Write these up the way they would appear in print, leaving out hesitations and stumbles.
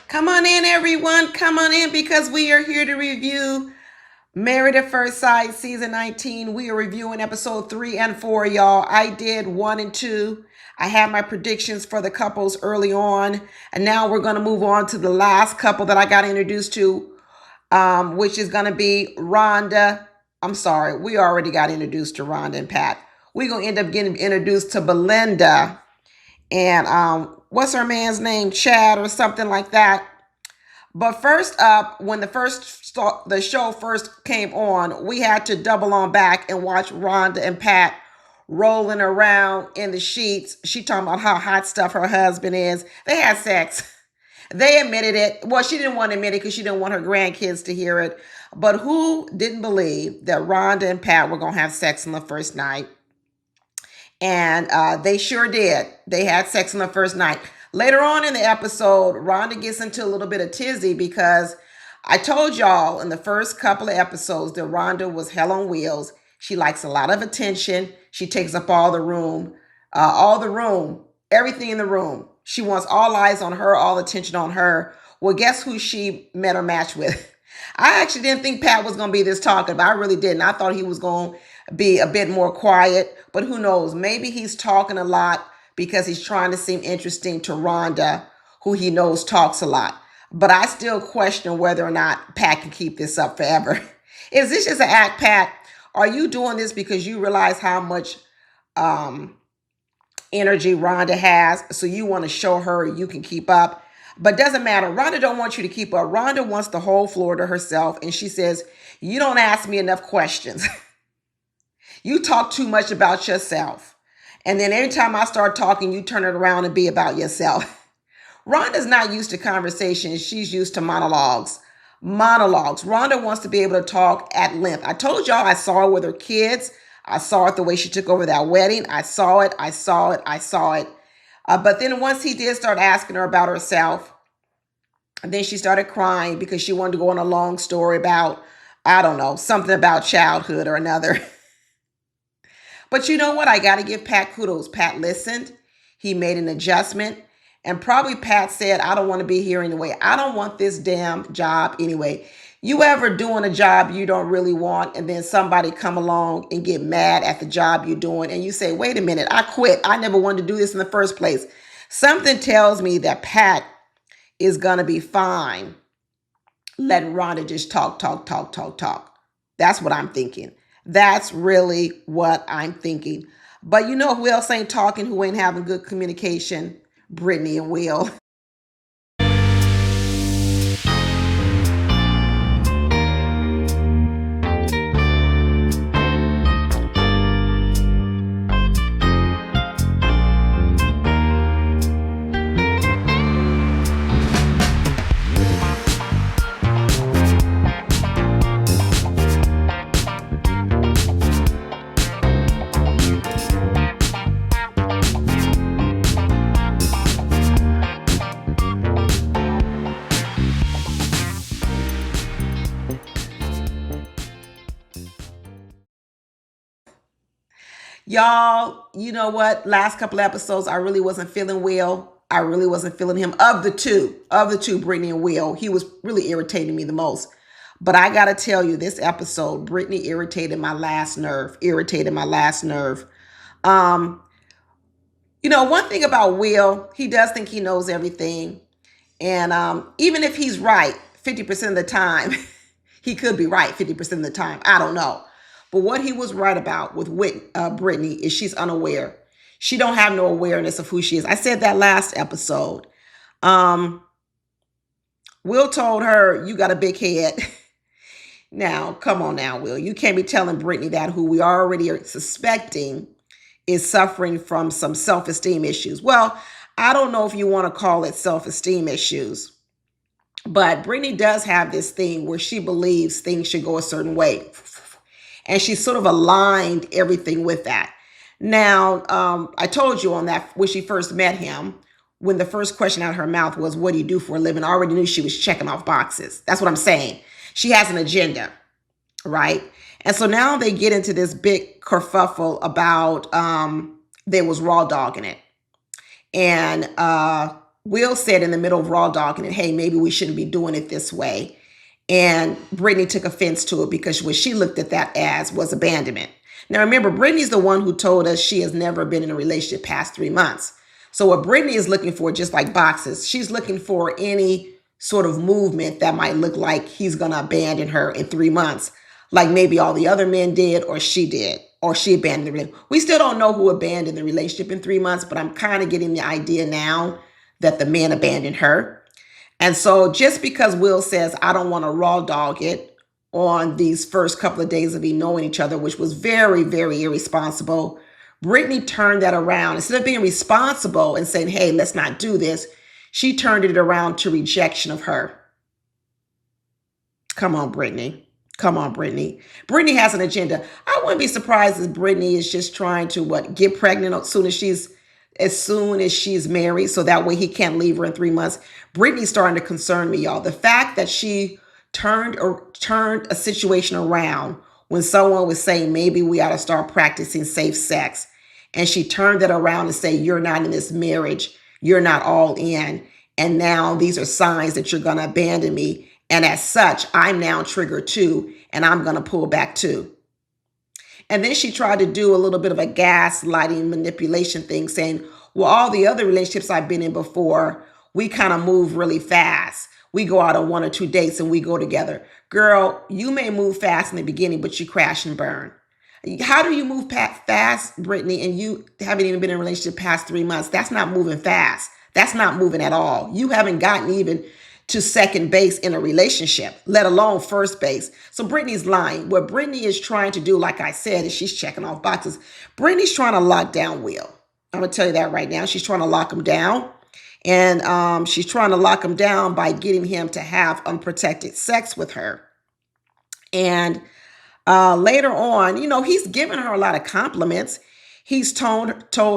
Come on in, everyone. Come on in because we are here to review Married at First Sight Season 19. We are reviewing episode 3 and 4, y'all. I did 1 and 2. I had my predictions for the couples early on. And now we're going to move on to the last couple that I got introduced to, which is going to be Rhonda. I'm sorry, we already got introduced to Rhonda and Pat. We're going to end up getting introduced to Belinda and what's her man's name, Chad or something like that. But first up, when the show first came on, we had to double on back and watch Rhonda and Pat rolling around in the sheets. She talking about how hot stuff her husband is. They had sex. They admitted it. Well, she didn't want to admit it because she didn't want her grandkids to hear it. But who didn't believe that Rhonda and Pat were going to have sex on the first night? And they sure did. They had sex on the first night. Later on in the episode, Rhonda gets into a little bit of tizzy because I told y'all in the first couple of episodes that Rhonda was hell on wheels. She likes a lot of attention. She takes up all the room, everything in the room. She wants all eyes on her, all attention on her. Well, guess who she met or matched with? I actually didn't think Pat was going to be this talkative. I really didn't. I thought he was going to be a bit more quiet, but who knows? Maybe he's talking a lot because he's trying to seem interesting to Rhonda, who he knows talks a lot. But I still question whether or not Pat can keep this up forever. Is this just an act, Pat? Are you doing this because you realize how much energy Rhonda has, so you want to show her you can keep up? But doesn't matter. Rhonda don't want you to keep up. Rhonda wants the whole floor to herself, and she says, you don't ask me enough questions. You talk too much about yourself. And then every time I start talking, you turn it around and be about yourself. Rhonda's not used to conversations. She's used to monologues. Rhonda wants to be able to talk at length. I told y'all I saw her with her kids. I saw it the way she took over that wedding. I saw it. But then once he did start asking her about herself, then she started crying because she wanted to go on a long story about, I don't know, something about childhood or another. But you know what? I got to give Pat kudos. Pat listened. He made an adjustment. And probably Pat said, I don't want to be here anyway. I don't want this damn job anyway. You ever doing a job you don't really want, and then somebody come along and get mad at the job you're doing, and you say, wait a minute, I quit. I never wanted to do this in the first place. Something tells me that Pat is going to be fine letting Rhonda just talk. That's what I'm thinking. That's really what I'm thinking. But you know who else ain't talking, who ain't having good communication? Britney and Will. Y'all, you know what? Last couple episodes, I really wasn't feeling Will. I really wasn't feeling him. Of the two, Brittany and Will, he was really irritating me the most. But I got to tell you, this episode, Brittany irritated my last nerve. Um, One thing about Will, he does think he knows everything. And even if he's right 50% of the time, he could be right 50% of the time. I don't know. But what he was right about with Brittany is she's unaware. She don't have no awareness of who she is. I said that last episode. Um, Will told her, you got a big head. Now, come on now, Will. You can't be telling Brittany that, who we already are suspecting is suffering from some self-esteem issues. Well, I don't know if you want to call it self-esteem issues, but Brittany does have this thing where she believes things should go a certain way. And she sort of aligned everything with that. Now, I told you on that when she first met him, when the first question out of her mouth was, what do you do for a living? I already knew she was checking off boxes. That's what I'm saying. She has an agenda, right? And so now they get into this big kerfuffle about there was raw dog in it. And Will said in the middle of raw dogging it, hey, maybe we shouldn't be doing it this way. And Britney took offense to it because what she looked at that as was abandonment. Now remember, Britney's the one who told us she has never been in a relationship past 3 months. So what Britney is looking for, just like boxes, she's looking for any sort of movement that might look like he's going to abandon her in 3 months, like maybe all the other men did, or she abandoned the relationship. We still don't know who abandoned the relationship in 3 months, but I'm kind of getting the idea now that the man abandoned her. And so just because Will says, I don't want to raw dog it on these first couple of days of knowing each other, which was very, very irresponsible, Britney turned that around. Instead of being responsible and saying, hey, let's not do this, she turned it around to rejection of her. Come on, Britney. Come on, Britney. Britney has an agenda. I wouldn't be surprised if Britney is just trying to get pregnant as soon as she's married, so that way he can't leave her in 3 months. Britney's starting to concern me, y'all. The fact that she turned a situation around when someone was saying maybe we ought to start practicing safe sex, and she turned it around and say, you're not in this marriage, you're not all in, and now these are signs that you're going to abandon me, and as such, I'm now triggered too, and I'm going to pull back too. And then she tried to do a little bit of a gaslighting manipulation thing, saying, well, all the other relationships I've been in before, we kind of move really fast. We go out on 1 or 2 dates and we go together. Girl, you may move fast in the beginning, but you crash and burn. How do you move fast, Britney, and you haven't even been in a relationship past 3 months? That's not moving fast. That's not moving at all. You haven't gotten even to second base in a relationship, let alone first base. So Britney's lying. What Britney is trying to do, like I said, is she's checking off boxes. Britney's trying to lock down Will. I'm going to tell you that right now. She's trying to lock him down. And she's trying to lock him down by getting him to have unprotected sex with her. And later on, he's given her a lot of compliments. He's told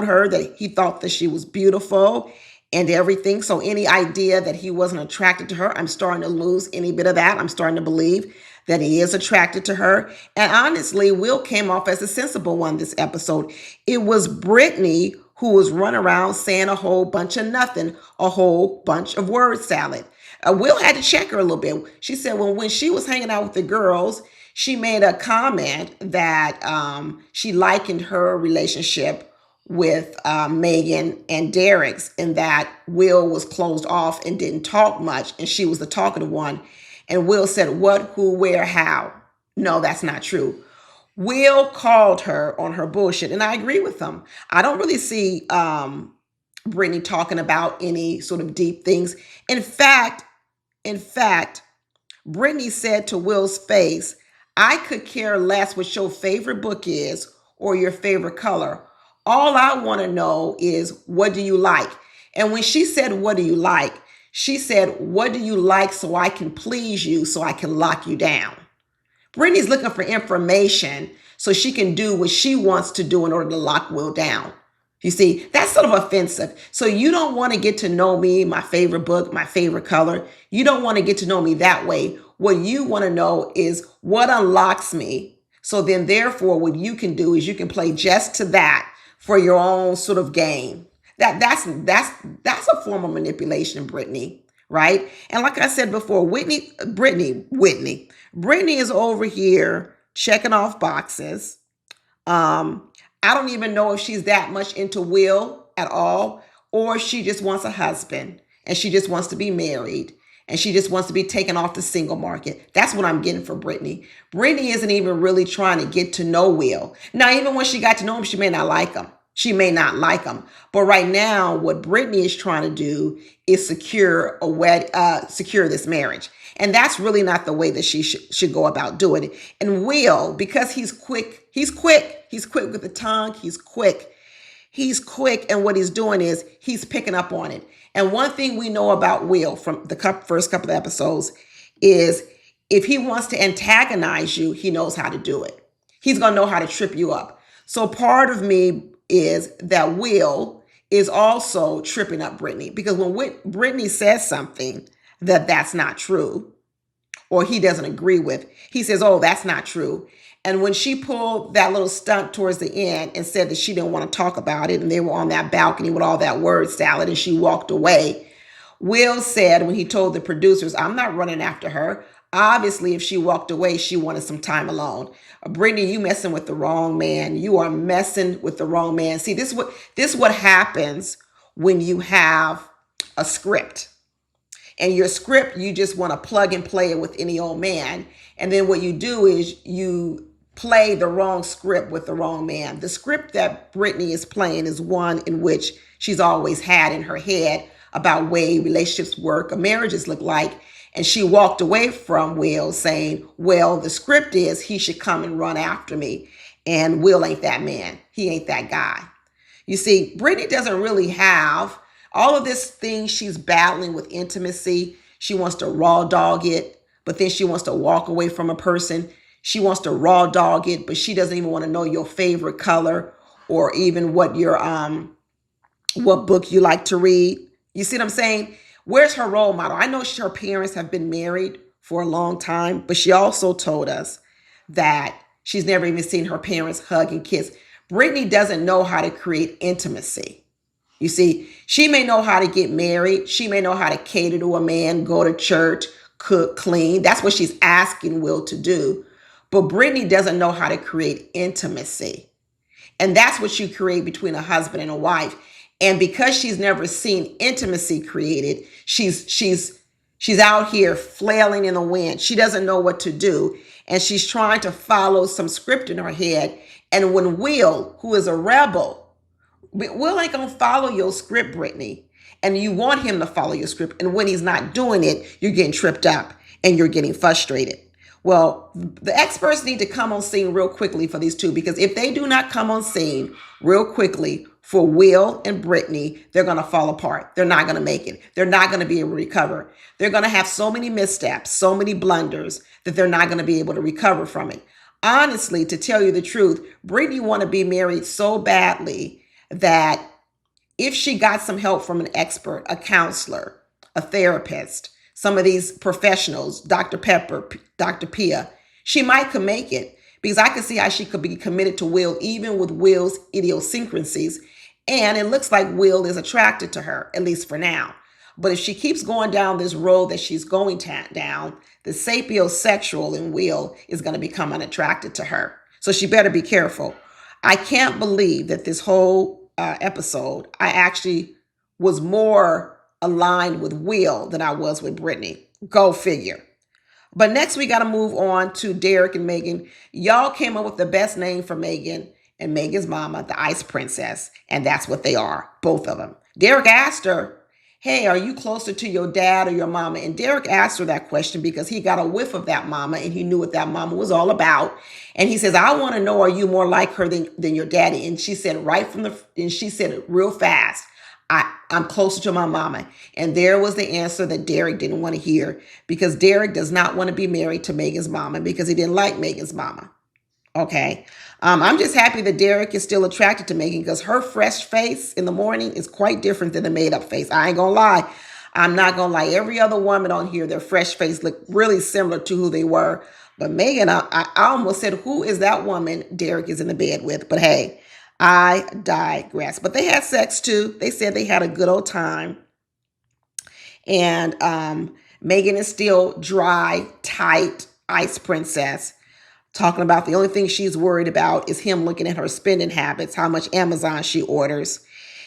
her that he thought that she was beautiful and everything. So any idea that he wasn't attracted to her, I'm starting to lose any bit of that. I'm starting to believe that he is attracted to her. And honestly, Will came off as a sensible one this episode. It was Britney who was running around saying a whole bunch of nothing, a whole bunch of word salad. Will had to check her a little bit. She said, well, when she was hanging out with the girls, she made a comment that she likened her relationship with Megan and Derek's, and that Will was closed off and didn't talk much, and she was the talkative one. And Will said, what, who, where, how? No, that's not true. Will called her on her bullshit, and I agree with him. I don't really see Britney talking about any sort of deep things. In fact, Britney said to Will's face, I could care less what your favorite book is or your favorite color. All I want to know is, what do you like? And when she said, what do you like? She said, what do you like so I can please you, so I can lock you down? Britney's looking for information so she can do what she wants to do in order to lock Will down. You see, that's sort of offensive. So you don't want to get to know me, my favorite book, my favorite color. You don't want to get to know me that way. What you want to know is what unlocks me. So then therefore, what you can do is you can play just to that for your own sort of game. That's a form of manipulation, Britney, right? And like I said before, Britney is over here checking off boxes. I don't even know if she's that much into Will at all, or she just wants a husband and she just wants to be married and she just wants to be taken off the single market. That's what I'm getting for Britney. Britney isn't even really trying to get to know Will. Now, even when she got to know him, she may not like him. She may not like him. But right now, what Britney is trying to do is secure this marriage. And that's really not the way that she should go about doing it. And Will, because he's quick with the tongue, he's quick. And what he's doing is he's picking up on it. And one thing we know about Will from the first couple of episodes is if he wants to antagonize you, he knows how to do it. He's going to know how to trip you up. So part of me is that Will is also tripping up Britney, because when Britney says something that's not true or he doesn't agree with, he says, oh, that's not true. And when she pulled that little stunt towards the end and said that she didn't want to talk about it, and they were on that balcony with all that word salad and she walked away, Will said when he told the producers, I'm not running after her. Obviously, if she walked away, she wanted some time alone. Brittany, you messing with the wrong man. You are messing with the wrong man. See, this is what happens when you have a script. And your script, you just want to plug and play it with any old man. And then what you do is you play the wrong script with the wrong man. The script that Brittany is playing is one in which she's always had in her head about way relationships work, or marriages look like. And she walked away from Will saying, well, the script is he should come and run after me. And Will ain't that man. He ain't that guy. You see, Brittany doesn't really have all of this thing she's battling with intimacy. She wants to raw dog it, but then she wants to walk away from a person. She wants to raw dog it, but she doesn't even want to know your favorite color or even what book you like to read. You see what I'm saying? Where's her role model? I know her parents have been married for a long time, but she also told us that she's never even seen her parents hug and kiss. Brittany doesn't know how to create intimacy. You see, she may know how to get married. She may know how to cater to a man, go to church, cook, clean. That's what she's asking Will to do. But Brittany doesn't know how to create intimacy. And that's what you create between a husband and a wife. And because she's never seen intimacy created, she's out here flailing in the wind. She doesn't know what to do. And she's trying to follow some script in her head. And when Will, who is a rebel, Will ain't gonna follow your script, Brittany. And you want him to follow your script. And when he's not doing it, you're getting tripped up and you're getting frustrated. Well, the experts need to come on scene real quickly for these two, because if they do not come on scene real quickly for Will and Brittany, they're going to fall apart. They're not going to make it. They're not going to be able to recover. They're going to have so many missteps, so many blunders that they're not going to be able to recover from it. Honestly, to tell you the truth, Brittany want to be married so badly that if she got some help from an expert, a counselor, a therapist, some of these professionals, Dr. Pepper, Dr. Pia, she might could make it, because I could see how she could be committed to Will, even with Will's idiosyncrasies. And it looks like Will is attracted to her, at least for now. But if she keeps going down this road that she's going down, the sapiosexual in Will is going to become unattracted to her. So she better be careful. I can't believe that this whole episode, I actually was more aligned with Will than I was with Brittany. Go figure. But next we got to move on to Derek and Megan. Y'all came up with the best name for Megan and Megan's mama, the Ice Princess. And that's what they are, both of them. Derek asked her, hey, are you closer to your dad or your mama? And Derek asked her that question because he got a whiff of that mama and he knew what that mama was all about. And he says, I want to know, are you more like her than your daddy? And she said and she said it real fast, I'm closer to my mama. And there was the answer that Derek didn't want to hear, because Derek does not want to be married to Megan's mama because he didn't like Megan's mama. Okay. I'm just happy that Derek is still attracted to Megan, because her fresh face in the morning is quite different than the made up face. I ain't gonna lie. I'm not gonna lie. Every other woman on here, their fresh face looked really similar to who they were. But Megan, I almost said, who is that woman Derek is in the bed with? But hey, I digress. But they had sex too. They said they had a good old time. And Megan is still dry, tight, Ice Princess, talking about the only thing she's worried about is him looking at her spending habits, how much Amazon she orders.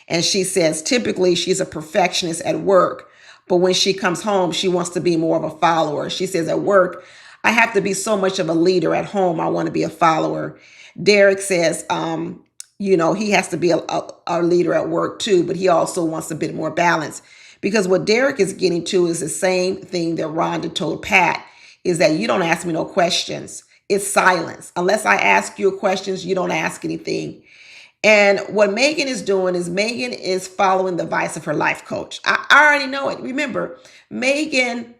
And she says typically she's a perfectionist at work, but when she comes home, she wants to be more of a follower. She says at work, I have to be so much of a leader. At home, I want to be a follower. Derek says, he has to be a leader at work too, but he also wants a bit more balance. Because what Derek is getting to is the same thing that Rhonda told Pat, is that you don't ask me no questions. It's silence. Unless I ask you questions, you don't ask anything. And what Megan is doing is Megan is following the advice of her life coach. I already know it. Remember, Megan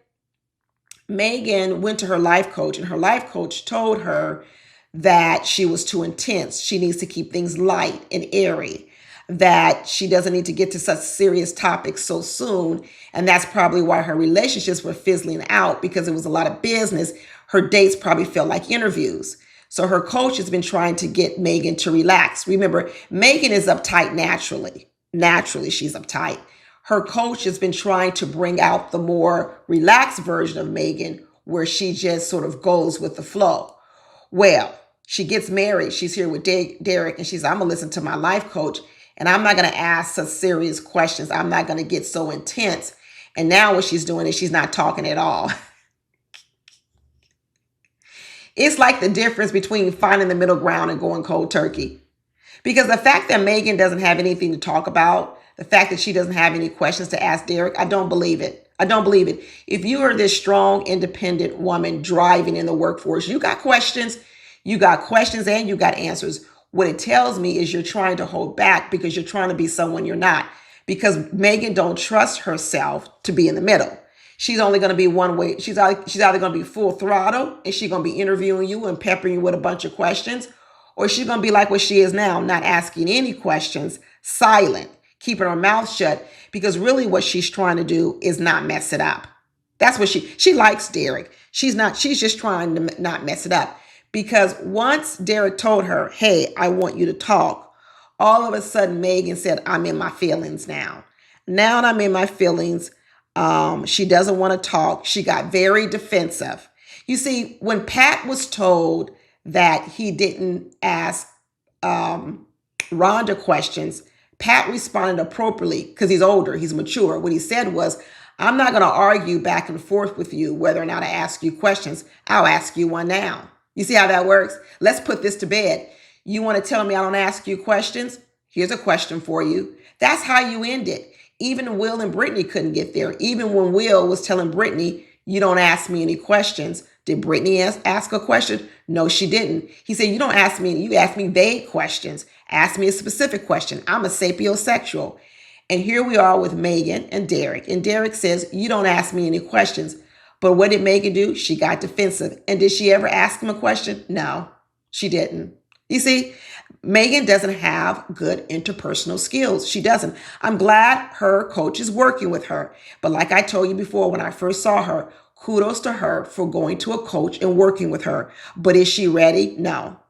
went to her life coach, and her life coach told her that she was too intense. She needs to keep things light and airy, that she doesn't need to get to such serious topics so soon. And that's probably why her relationships were fizzling out, because it was a lot of business. Her dates probably felt like interviews. So her coach has been trying to get Megan to relax. Remember, Megan is uptight naturally. Naturally, she's uptight. her coach has been trying to bring out the more relaxed version of Megan, where she just sort of goes with the flow. Well, she gets married. She's here with Derek, and she's, I'm going to listen to my life coach, and I'm not going to ask such serious questions. I'm not going to get so intense. And now what she's doing is she's not talking at all. It's like the difference between finding the middle ground and going cold turkey. Because the fact that Megan doesn't have anything to talk about, the fact that she doesn't have any questions to ask Derek, I don't believe it. I don't believe it. If you are this strong, independent woman driving in the workforce, you got questions and you got answers. What it tells me is you're trying to hold back because you're trying to be someone you're not. Because Megan don't trust herself to be in the middle. She's only going to be one way. She's either going to be full throttle and she's going to be interviewing you and peppering you with a bunch of questions, or she's going to be like what she is now, not asking any questions, silent, keeping her mouth shut, because really what she's trying to do is not mess it up. That's what she likes Derek. She's just trying to not mess it up, because once Derek told her, hey, I want you to talk, all of a sudden Megan said, I'm in my feelings now. Now that I'm in my feelings, she doesn't want to talk. She got very defensive. You see, when Pat was told that he didn't ask Rhonda questions, Pat responded appropriately because he's older, he's mature. What he said was, I'm not going to argue back and forth with you whether or not I ask you questions. I'll ask you one now. You see how that works? Let's put this to bed. You want to tell me I don't ask you questions? Here's a question for you. That's how you end it. Even Will and Britney couldn't get there. Even when Will was telling Britney, you don't ask me any questions. Did Britney ask a question? No, she didn't. He said, you don't ask me, you ask me vague questions. Ask me a specific question. I'm a sapiosexual. And here we are with Megan and Derek. And Derek says, you don't ask me any questions. But what did Megan do? She got defensive. And did she ever ask him a question? No, she didn't. You see, Megan doesn't have good interpersonal skills. She doesn't. I'm glad her coach is working with her. But like I told you before, when I first saw her, kudos to her for going to a coach and working with her. But is she ready? No.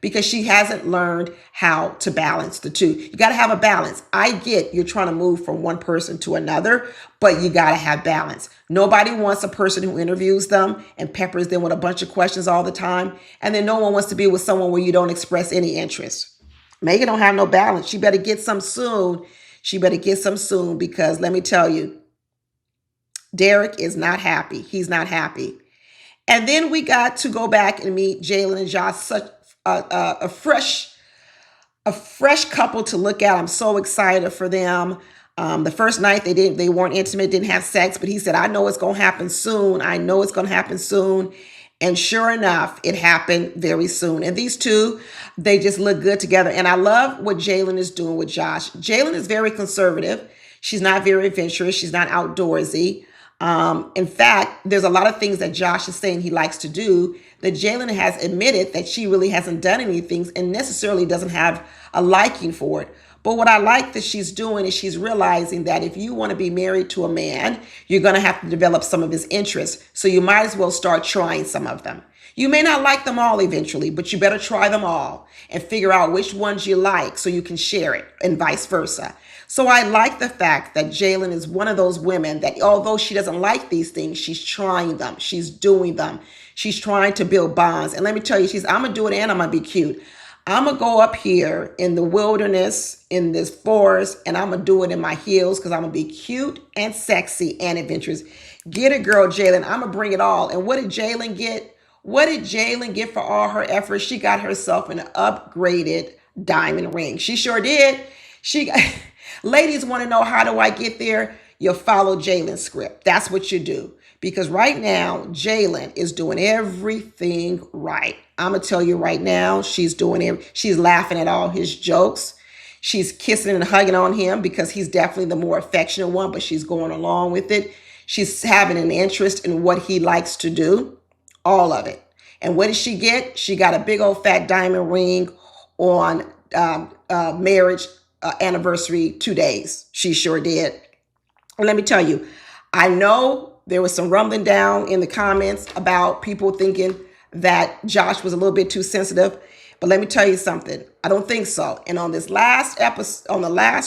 Because she hasn't learned how to balance the two. You got to have a balance. I get you're trying to move from one person to another, but you got to have balance. Nobody wants a person who interviews them and peppers them with a bunch of questions all the time. And then no one wants to be with someone where you don't express any interest. Megan don't have no balance. She better get some soon. Because let me tell you, Derek is not happy. He's not happy. And then we got to go back and meet Jaylen and Josh, such a fresh couple to look at. I'm so excited for them. The first night they weren't intimate, didn't have sex, but he said, I know it's going to happen soon. And sure enough, it happened very soon. And these two, they just look good together. And I love what Jaylen is doing with Josh. Jaylen is very conservative. She's not very adventurous. She's not outdoorsy. In fact, there's a lot of things that Josh is saying he likes to do that Jaylen has admitted that she really hasn't done anything and necessarily doesn't have a liking for it. But what I like that she's doing is she's realizing that if you want to be married to a man, you're going to have to develop some of his interests. So you might as well start trying some of them. You may not like them all eventually, but you better try them all and figure out which ones you like so you can share it, and vice versa. So I like the fact that Jaylen is one of those women that although she doesn't like these things, she's trying them. She's doing them. She's trying to build bonds. And let me tell you, I'm going to do it and I'm going to be cute. I'm going to go up here in the wilderness, in this forest, and I'm going to do it in my heels because I'm going to be cute and sexy and adventurous. Get it, girl, Jaylen. I'm going to bring it all. And what did Jaylen get? What did Jaylen get for all her efforts? She got herself an upgraded diamond ring. She sure did. Ladies want to know, how do I get there? You follow Jaylen's script. That's what you do. Because right now, Jaylen is doing everything right. I'm going to tell you right now, she's doing it. She's laughing at all his jokes. She's kissing and hugging on him because he's definitely the more affectionate one, but she's going along with it. She's having an interest in what he likes to do, all of it. And what did she get? She got a big old fat diamond ring on marriage anniversary 2 days. She sure did. And let me tell you, I know there was some rumbling down in the comments about people thinking that Josh was a little bit too sensitive. But let me tell you something. I don't think so. And on this last episode,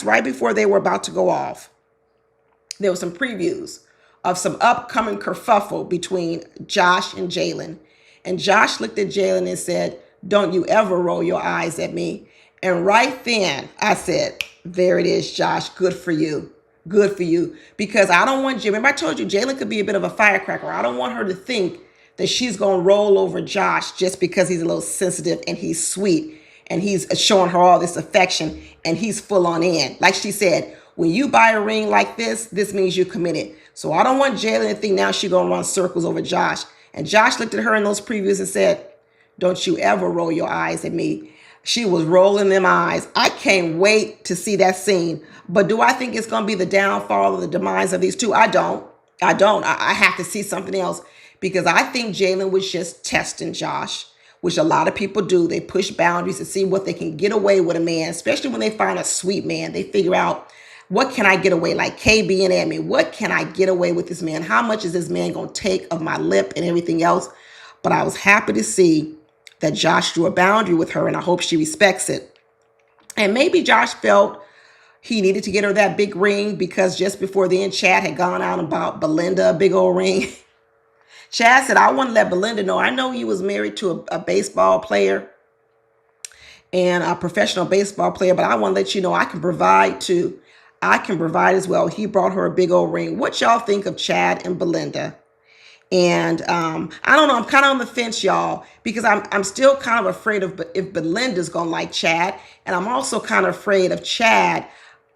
right before they were about to go off, there were some previews of some upcoming kerfuffle between Josh and Jaylen. And Josh looked at Jaylen and said, "Don't you ever roll your eyes at me." And right then I said, there it is, Josh. Good for you. Good for you. Because I don't want remember I told you Jaylen could be a bit of a firecracker. I don't want her to think that she's going to roll over Josh just because he's a little sensitive and he's sweet and he's showing her all this affection and he's full on in. Like she said, when you buy a ring like this means you're committed. So I don't want Jaylen to think now she's going to run circles over Josh. And Josh looked at her in those previews and said, "Don't you ever roll your eyes at me." She was rolling them eyes. I can't wait to see that scene. But do I think it's going to be the downfall or the demise of these two? I don't. I have to see something else because I think Jaylen was just testing Josh, which a lot of people do. They push boundaries to see what they can get away with a man, especially when they find a sweet man. They figure out, what can I get away? Like KB and Amy, what can I get away with this man? How much is this man going to take of my lip and everything else? But I was happy to see that Josh drew a boundary with her, and I hope she respects it. And maybe Josh felt he needed to get her that big ring because just before then, Chad had gone out and bought Belinda a big old ring. Chad said, "I want to let Belinda know. I know you was married to a baseball player and a professional baseball player, but I want to let you know I can provide too. I can provide as well." He brought her a big old ring. What y'all think of Chad and Belinda? And I don't know. I'm kind of on the fence, y'all, because I'm still kind of afraid of if Belinda's gonna like Chad, and I'm also kind of afraid of Chad.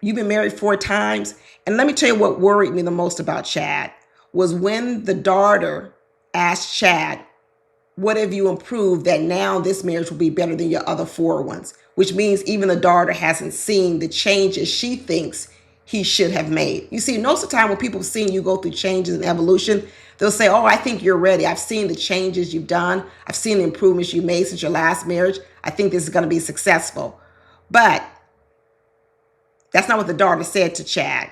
You've been married 4 times, and let me tell you what worried me the most about Chad was when the daughter asked Chad, "What have you improved that now this marriage will be better than your other 4 ones?" Which means even the daughter hasn't seen the changes she thinks he should have made. You see, most of the time when people have seen you go through changes and evolution, they'll say, "Oh, I think you're ready. I've seen the changes you've done. I've seen the improvements you made since your last marriage. I think this is going to be successful." But that's not what the daughter said to Chad.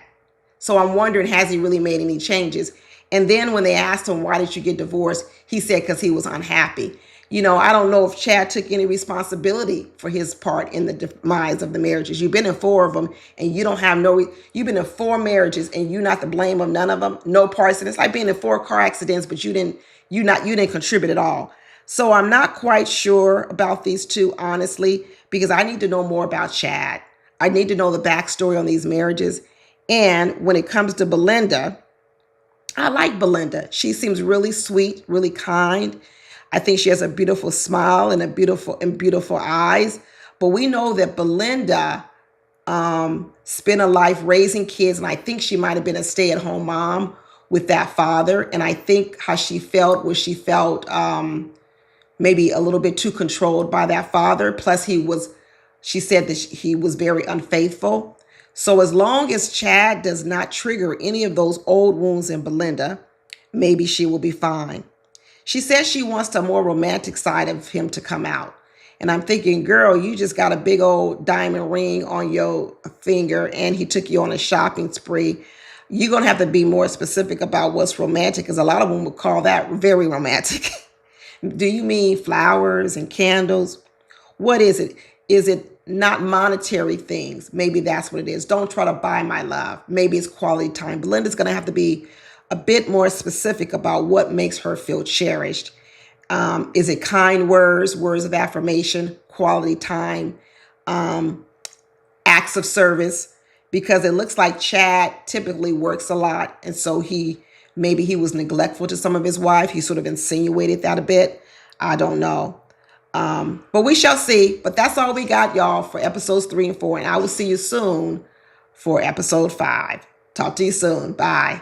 So I'm wondering, has he really made any changes? And then when they asked him, "Why did you get divorced?" he said, "Because he was unhappy." I don't know if Chad took any responsibility for his part in the demise of the marriages. You've been in 4 of them and you don't have you've been in 4 marriages and you're not to blame of none of them. No parts. And it's like being in 4 car accidents, but you didn't contribute at all. So I'm not quite sure about these two, honestly, because I need to know more about Chad. I need to know the backstory on these marriages. And when it comes to Belinda, I like Belinda. She seems really sweet, really kind. I think she has a beautiful smile and beautiful eyes. But we know that Belinda spent a life raising kids, and I think she might have been a stay-at-home mom with that father. And I think how she felt was she felt maybe a little bit too controlled by that father. Plus, she said that he was very unfaithful. So as long as Chad does not trigger any of those old wounds in Belinda, maybe she will be fine. She says she wants the more romantic side of him to come out. And I'm thinking, girl, you just got a big old diamond ring on your finger and he took you on a shopping spree. You're going to have to be more specific about what's romantic, because a lot of them would call that very romantic. Do you mean flowers and candles? What is it? Is it not monetary things? Maybe that's what it is. Don't try to buy my love. Maybe it's quality time. Belinda's going to have to be a bit more specific about what makes her feel cherished. Is it kind words, words of affirmation, quality time, acts of service? Because it looks like Chad typically works a lot. And so maybe he was neglectful to some of his wife. He sort of insinuated that a bit. I don't know. But we shall see. But that's all we got, y'all, for episodes 3 and 4. And I will see you soon for episode 5. Talk to you soon. Bye.